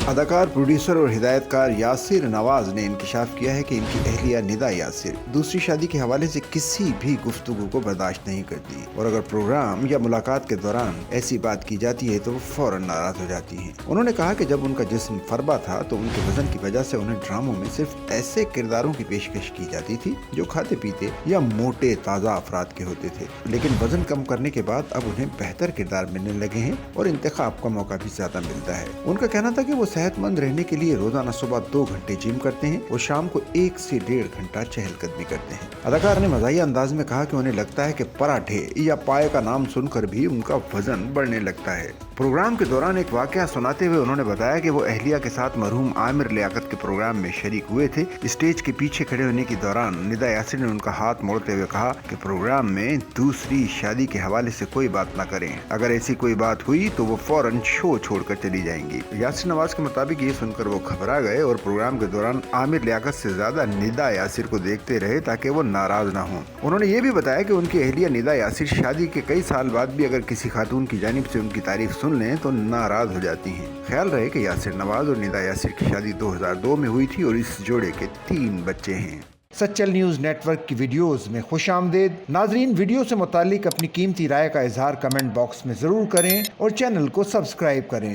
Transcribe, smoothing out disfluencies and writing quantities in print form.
اداکار، پروڈیوسر اور ہدایتکار یاسر نواز نے انکشاف کیا ہے کہ ان کی اہلیہ ندا یاسر دوسری شادی کے حوالے سے کسی بھی گفتگو کو برداشت نہیں کرتی اور اگر پروگرام یا ملاقات کے دوران ایسی بات کی جاتی ہے تو وہ فوراً ناراض ہو جاتی ہیں۔ انہوں نے کہا کہ جب ان کا جسم فربا تھا تو ان کے وزن کی وجہ سے انہیں ڈراموں میں صرف ایسے کرداروں کی پیشکش کی جاتی تھی جو کھاتے پیتے یا موٹے تازہ افراد کے ہوتے تھے، لیکن وزن کم کرنے کے بعد اب انہیں بہتر کردار ملنے لگے ہیں اور انتخاب کا موقع بھی زیادہ ملتا ہے۔ ان کا کہنا تھا کہ وہ صحت مند رہنے کے لیے روزانہ صبح 2 گھنٹے جم کرتے ہیں اور شام کو 1 سے 1.5 گھنٹہ چہل قدمی کرتے ہیں۔ اداکار نے مزاحیہ انداز میں کہا کہ انہیں لگتا ہے کہ پراٹھے یا پائے کا نام سن کر بھی ان کا وزن بڑھنے لگتا ہے۔ پروگرام کے دوران ایک واقعہ سناتے ہوئے انہوں نے بتایا کہ وہ اہلیہ کے ساتھ مرحوم عامر لیاقت کے پروگرام میں شریک ہوئے تھے۔ اسٹیج کے پیچھے کھڑے ہونے کے دوران ندا یاسر نے ان کا ہاتھ موڑتے ہوئے کہا کہ پروگرام میں دوسری شادی کے حوالے سے کوئی بات نہ کریں، اگر ایسی کوئی بات ہوئی تو وہ فوراً شو چھوڑ کر چلی جائیں گی۔ یاسر نواز کے مطابق یہ سن کر وہ گھبرا گئے اور پروگرام کے دوران عامر لیاقت سے زیادہ ندا یاسر کو دیکھتے رہے تاکہ وہ ناراض نہ ہوں۔ انہوں نے یہ بھی بتایا کہ ان کی اہلیہ ندا یاسر شادی کے کئی سال بعد بھی اگر کسی خاتون کی جانب سے ان کی تعریف سن لیں تو ناراض ہو جاتی ہیں۔ خیال رہے کہ یاسر نواز اور ندا یاسر کی شادی 2002 میں ہوئی تھی اور اس جوڑے کے 3 بچے ہیں۔ سچل نیوز نیٹ ورک کی ویڈیوز میں خوش آمدید۔ ناظرین، ویڈیو سے متعلق اپنی قیمتی رائے کا اظہار کمنٹ باکس میں ضرور کریں اور چینل کو سبسکرائب کریں۔